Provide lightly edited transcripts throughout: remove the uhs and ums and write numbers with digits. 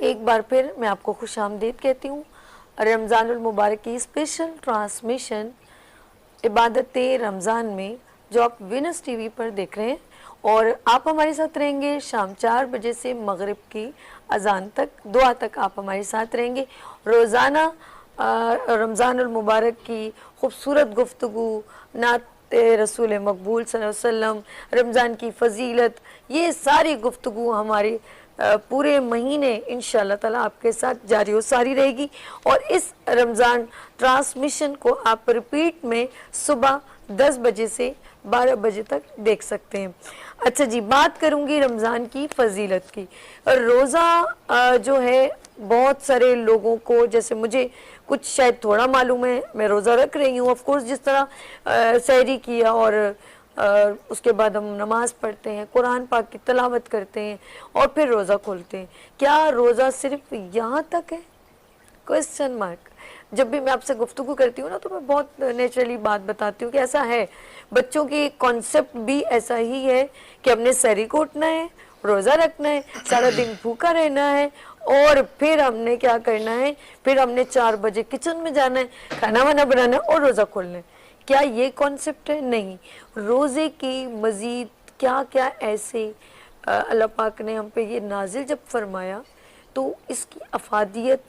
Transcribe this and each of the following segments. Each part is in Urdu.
ایک بار پھر میں آپ کو خوش آمدید کہتی ہوں رمضان المبارک کی اسپیشل ٹرانسمیشن عبادت رمضان میں جو آپ وینس ٹی وی پر دیکھ رہے ہیں، اور آپ ہمارے ساتھ رہیں گے شام 4 بجے سے مغرب کی اذان تک، دعا تک آپ ہمارے ساتھ رہیں گے۔ روزانہ رمضان المبارک کی خوبصورت گفتگو، نعت رسول مقبول صلی اللہ علیہ وسلم، رمضان کی فضیلت، یہ ساری گفتگو ہماری پورے مہینے انشاءاللہ تعالیٰ آپ کے ساتھ جاری و ساری رہے گی، اور اس رمضان ٹرانسمیشن کو آپ ریپیٹ میں صبح 10 بجے سے 12 بجے تک دیکھ سکتے ہیں۔ اچھا جی، بات کروں گی رمضان کی فضیلت کی۔ روزہ جو ہے بہت سارے لوگوں کو، جیسے مجھے کچھ شاید تھوڑا معلوم ہے، میں روزہ رکھ رہی ہوں، آف کورس جس طرح سحری کیا اور اس کے بعد ہم نماز پڑھتے ہیں، قرآن پاک کی تلاوت کرتے ہیں اور پھر روزہ کھولتے ہیں، کیا روزہ صرف یہاں تک ہے؟ Question mark. جب بھی میں آپ سے گفتگو کرتی ہوں نا تو میں بہت نیچرلی بات بتاتی ہوں کہ ایسا ہے، بچوں کی کانسیپٹ بھی ایسا ہی ہے کہ ہم نے سحری کو اٹھنا ہے، روزہ رکھنا ہے، سارا دن بھوکا رہنا ہے، اور پھر ہم نے کیا کرنا ہے، پھر ہم نے 4 بجے کچن میں جانا ہے، کھانا وانا بنانا ہے اور روزہ کھولنا ہے۔ کیا یہ کانسیپٹ ہے؟ نہیں۔ روزے کی مزید کیا کیا ایسے اللہ پاک نے ہم پہ یہ نازل جب فرمایا تو اس کی افادیت،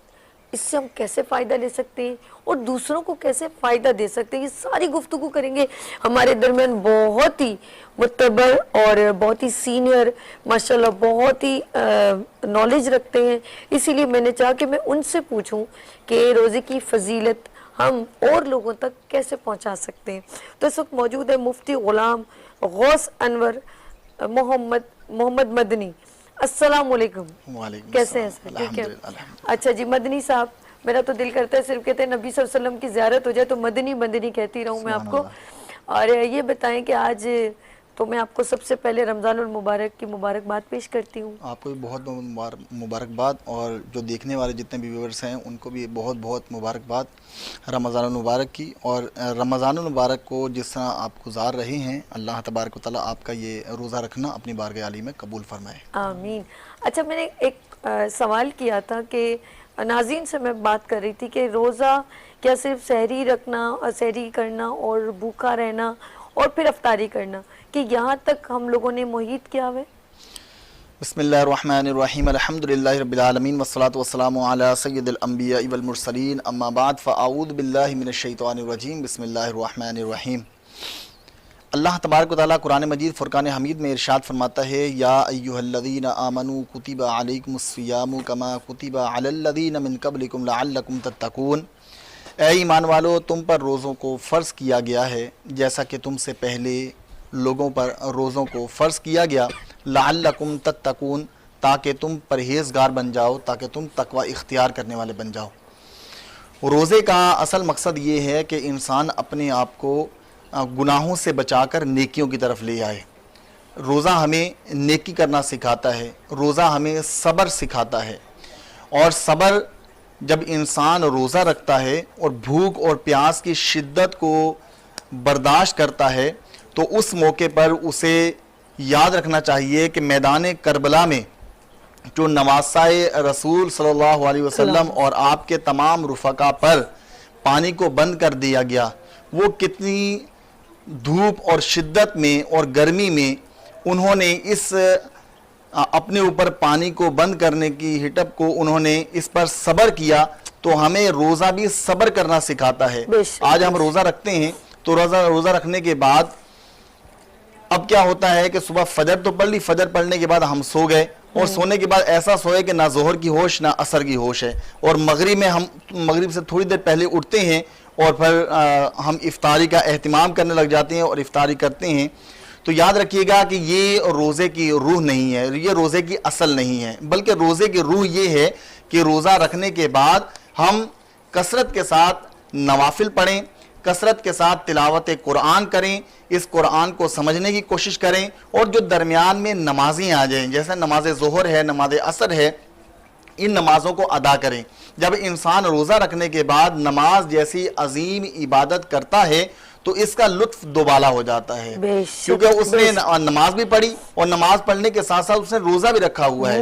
اس سے ہم کیسے فائدہ لے سکتے ہیں اور دوسروں کو کیسے فائدہ دے سکتے ہیں، یہ ساری گفتگو کریں گے۔ ہمارے درمیان بہت ہی معتبر اور بہت ہی سینئر، ماشاءاللہ بہت ہی نالج رکھتے ہیں، اسی لیے میں نے چاہا کہ میں ان سے پوچھوں کہ روزے کی فضیلت ہم اور لوگوں تک کیسے پہنچا سکتے ہیں۔ تو اس وقت موجود ہے مفتی غلام غوث انور محمد مدنی۔ السلام علیکم۔ کیسے ہیں سر؟ ٹھیک ہے۔ اچھا جی، مدنی صاحب، میرا تو دل کرتا ہے صرف کہتے ہیں نبی صلی اللہ علیہ وسلم کی زیارت ہو جائے تو مدنی مدنی کہتی رہوں میں آپ کو۔ اور یہ بتائیں کہ آج تو میں آپ کو سب سے پہلے رمضان المبارک کی مبارکباد پیش کرتی ہوں۔ آپ کو بھی بہت مبارکباد، اور جو دیکھنے والے جتنے بھی ویورز ہیں ان کو بھی بہت بہت مبارکباد رمضان المبارک کی۔ اور رمضان المبارک کو جس طرح آپ گزار رہے ہیں، اللہ تبارک و تعالیٰ آپ کا یہ روزہ رکھنا اپنی بارگاہ عالی میں قبول فرمائے۔ آمین۔ اچھا، میں نے ایک سوال کیا تھا کہ ناظرین سے میں بات کر رہی تھی کہ روزہ کیا صرف سحری رکھنا اور سحری کرنا اور بھوکا رہنا اور پھر افطاری کرنا، کہ یہاں تک ہم لوگوں نے محیط کیا ہوئے؟ بسم اللہ الرحمن الرحیم، الحمدللہ رب العالمین والصلاة والسلام علی سید الانبیاء والمرسلین، اما بعد فاعوذ باللہ من الشیطان الرجیم، بسم اللہ الرحمن الرحیم۔ اللہ تبارک و تعالیٰ قرآن مجید فرقان حمید میں ارشاد فرماتا ہے، یا ایہا الذین آمنوا کتب علیکم الصیام کما کتب علی الذین من قبلکم لعلکم تتقون۔ اے ایمان والو، تم پر روزوں کو فرض کیا گیا ہے جیسا کہ تم سے پہلے لوگوں پر روزوں کو فرض کیا گیا، لعلکم تتقون، تاکہ تم پرہیزگار بن جاؤ، تاکہ تم تقوی اختیار کرنے والے بن جاؤ۔ روزے کا اصل مقصد یہ ہے کہ انسان اپنے آپ کو گناہوں سے بچا کر نیکیوں کی طرف لے آئے۔ روزہ ہمیں نیکی کرنا سکھاتا ہے، روزہ ہمیں صبر سکھاتا ہے، اور صبر جب انسان روزہ رکھتا ہے اور بھوک اور پیاس کی شدت کو برداشت کرتا ہے تو اس موقع پر اسے یاد رکھنا چاہیے کہ میدان کربلا میں جو نواسائے رسول صلی اللہ علیہ وسلم اور آپ کے تمام رفقا پر پانی کو بند کر دیا گیا، وہ کتنی دھوپ اور شدت میں اور گرمی میں انہوں نے اس اپنے اوپر پانی کو بند کرنے کی ہٹپ کو انہوں نے اس پر صبر کیا، تو ہمیں روزہ بھی صبر کرنا سکھاتا ہے۔ آج ہم روزہ رکھتے ہیں تو روزہ رکھنے کے بعد اب کیا ہوتا ہے کہ صبح فجر تو پڑھ لی، فجر پڑھنے کے بعد ہم سو گئے، اور سونے کے بعد ایسا سوئے کہ نہ ظہر کی ہوش نہ عصر کی ہوش ہے، اور مغرب سے تھوڑی دیر پہلے اٹھتے ہیں اور پھر ہم افطاری کا اہتمام کرنے لگ جاتے ہیں اور افطاری کرتے ہیں۔ تو یاد رکھیے گا کہ یہ روزے کی روح نہیں ہے، یہ روزے کی اصل نہیں ہے، بلکہ روزے کی روح یہ ہے کہ روزہ رکھنے کے بعد ہم کثرت کے ساتھ نوافل پڑھیں، کثرت کے ساتھ تلاوت قرآن کریں، اس قرآن کو سمجھنے کی کوشش کریں، اور جو درمیان میں نمازیں آ جائیں، جیسے نماز ظہر ہے، نماز عصر ہے، ان نمازوں کو ادا کریں۔ جب انسان روزہ رکھنے کے بعد نماز جیسی عظیم عبادت کرتا ہے تو اس کا لطف دوبالا ہو جاتا ہے، کیونکہ اس نے نماز بھی پڑھی اور نماز پڑھنے کے ساتھ ساتھ اس نے روزہ بھی رکھا ہوا ہے۔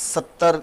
70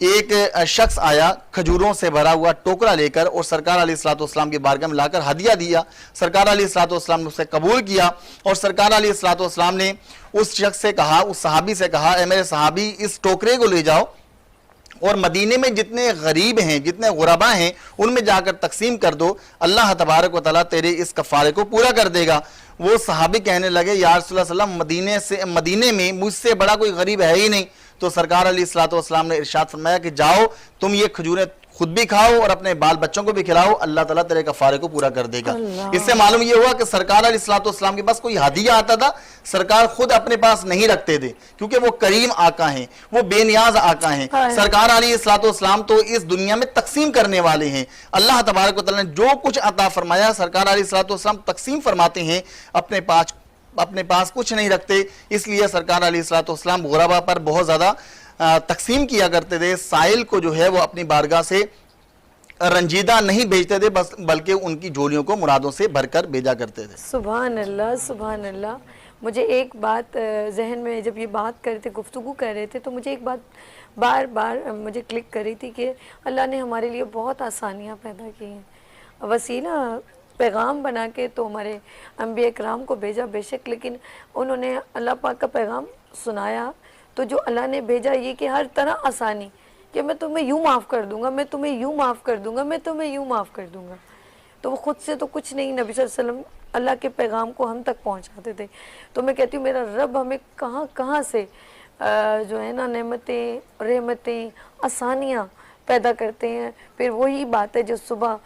ایک شخص آیا کھجوروں سے بھرا ہوا ٹوکرا لے کر اور سرکار علیہ الصلوۃ والسلام کی بارگاہ میں لا کر ہدیہ دیا. سرکار علیہ الصلوۃ والسلام نے اسے قبول کیا اور سرکار علیہ الصلوۃ والسلام نے اس شخص سے کہا, اس صحابی سے کہا, اے میرے صحابی اس ٹوکرے کو لے جاؤ اور مدینے میں جتنے غریب ہیں, جتنے غربا ہیں, ان میں جا کر تقسیم کر دو, اللہ تبارک و تعالیٰ تیرے اس کفارے کو پورا کر دے گا. وہ صحابی کہنے لگے یا رسول اللہ صلی اللہ علیہ وسلم مدینے میں مجھ سے بڑا کوئی غریب ہے ہی نہیں. تو سرکار علیہ الصلوۃ والسلام نے ارشاد فرمایا کہ جاؤ تم یہ کھجوریں خود بھی کھاؤ اور اپنے بال بچوں کو بھی کھلاؤ, اللہ تعالیٰ تیرے کفارے کو پورا کر دے گا. اس سے معلوم یہ ہوا کہ سرکار علیہ الصلوۃ والسلام کے پاس کوئی ہدیہ آتا تھا سرکار خود اپنے پاس نہیں رکھتے تھے, کیونکہ وہ کریم آقا ہیں, وہ بے نیاز آقا ہیں. سرکار علیہ الصلوۃ والسلام تو اس دنیا میں تقسیم کرنے والے ہیں. اللہ تبارک و تعالیٰ نے جو کچھ عطا فرمایا سرکار علیہ الصلوۃ والسلام تقسیم فرماتے ہیں, اپنے پاس کچھ نہیں رکھتے. اس لیے سرکار علیہ الصلوۃ والسلام غربا پر بہت زیادہ تقسیم کیا کرتے تھے. سائل کو جو ہے وہ اپنی بارگاہ سے رنجیدہ نہیں بھیجتے تھے بلکہ ان کی جھولیوں کو مرادوں سے بھر کر بھیجا کرتے تھے. سبحان اللہ سبحان اللہ. مجھے ایک بات ذہن میں جب یہ بات کر رہے تھے, گفتگو کر رہے تھے, تو مجھے ایک بات بار بار مجھے کلک کر رہی تھی کہ اللہ نے ہمارے لیے بہت آسانیاں پیدا کی ہیں. وسیلہ پیغام بنا کے تو ہمارے انبیاء کرام کو بھیجا بے شک, لیکن انہوں نے اللہ پاک کا پیغام سنایا تو جو اللہ نے بھیجا یہ کہ ہر طرح آسانی, کہ میں تمہیں یوں معاف کر دوں گا, میں تمہیں یوں معاف کر دوں گا, میں تمہیں یوں معاف کر دوں گا. تو وہ خود سے تو کچھ نہیں, نبی صلی اللہ علیہ وسلم اللہ کے پیغام کو ہم تک پہنچاتے تھے. تو میں کہتی ہوں میرا رب ہمیں کہاں کہاں سے جو ہے نا نعمتیں, رحمتیں, آسانیاں پیدا کرتے ہیں. پھر وہی بات ہے جو صبح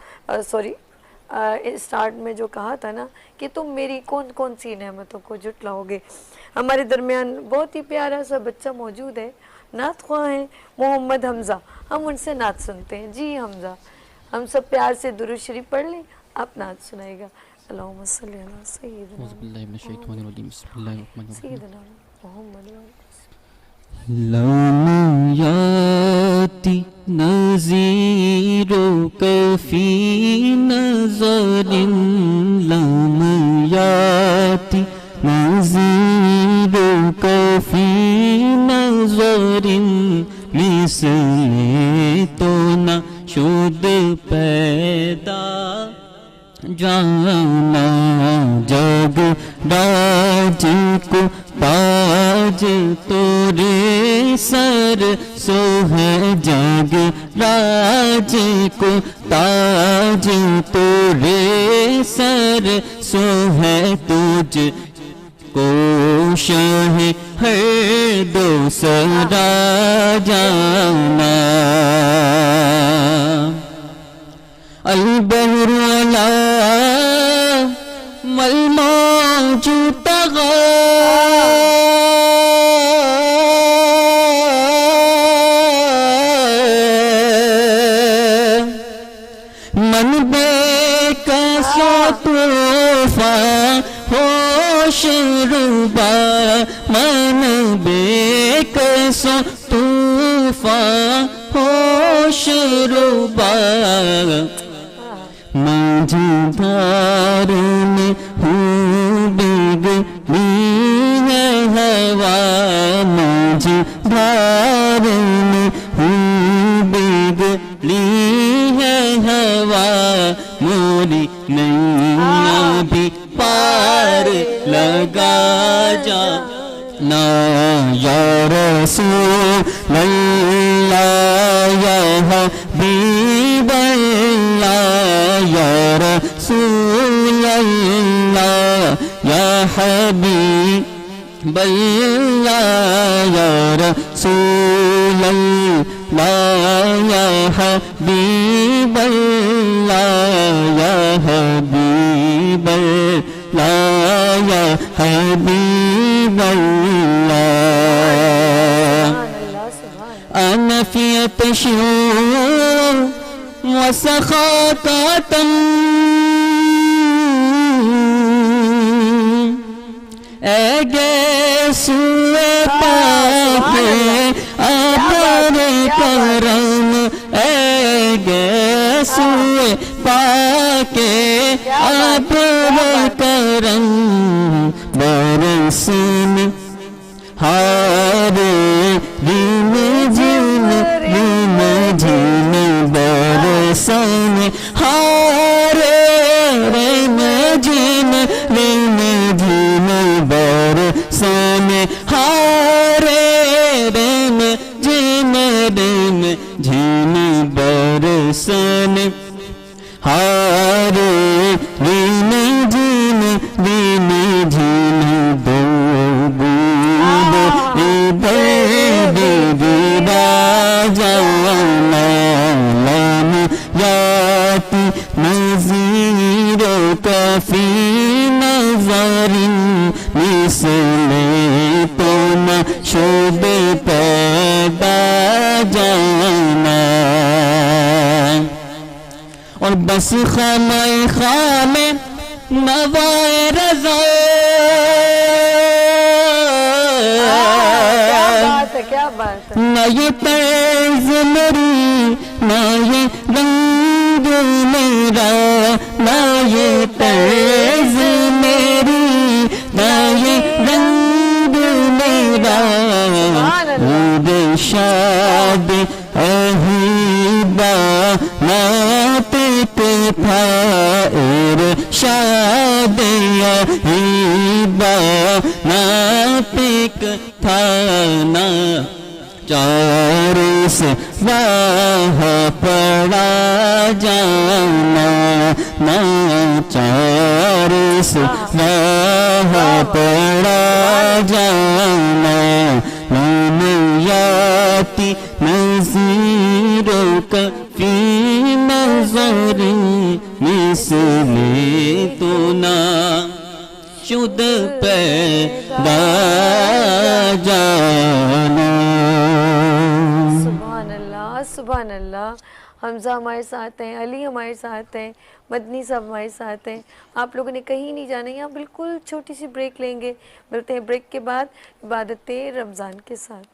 اسٹارٹ میں جو کہا تھا نا کہ تم میری کون کون سی نعمتوں کو جھٹلاؤ گے. ہمارے درمیان بہت ہی پیارا سا بچہ موجود ہے, نعت خواہ ہیں, محمد حمزہ. ہم ان سے نعت سنتے ہیں. جی حمزہ, ہم سب پیار سے درود شریف پڑھ لیں, آپ نعت سنائے گا. اللہم صلی علی سیدنا محمد. لم یاتی نظیرک فی نظر, لم یاتی نظیرک فی نظر, مثل تو نہ شد پیدا جانا. جگ راج کو تاج تورے سر سو ہے, جگ راج کو تاج تورے سر سو ہے, تجھ کو شاہ ہر دوسرا جانا. البحر علا والموج طغى, من بے کا طوفان ہوش ربا, من بے کا طوفان ہوش ربا. مجھے دھار میں ہوں بگڑی ہے ہوا, مجھے دھار میں ہوں بگڑی ہے ہوا, موری نیا بھی پار لگا جا نا. یا رسول اللہ یا حبیب اللہ, یا رسول اللہ یا حبیب اللہ, یا رسول اللہ یا حبیب اللہ, یا حبیب اللہ یا حبیب اللہ. أنا في تشعر وسخاطة سوئے پاکے آبر کرم, سوئے پاکے آبر کرم, برسن ہارے دن جن برسن ہارے رم جھم رم جھم برسن ہارے رم جھم رم جھم برسن ہارے رم جھم رم جھم دو بوند یاتی نظیروں کا فی نظر مثل تو نہ شد پیدا جانا اور بس خامہ خام نوائے رضا کیا بات ہے نہ یہ طرز میری نہ یہ رنگ میرا نہ یہ طرز میری نہ یہ رنگ میرا عید شاد اہیبا ناطق تھا ارشاد اہیبا ناطق تھا نا چار سے راہ پڑا جانا نا چار سے راہ پڑا جانا یاتی نظیروں کا فی نظر مثل تو نہ شد پیدا جانا. سبحان اللہ سبحان اللہ. حمزہ ہمارے ساتھ ہیں, علی ہمارے ساتھ ہیں, مدنی صاحب ہمارے ساتھ ہیں. آپ لوگوں نے کہیں نہیں جانا, یہاں بالکل چھوٹی سی بریک لیں گے. ملتے ہیں بریک کے بعد عبادت رمضان کے ساتھ.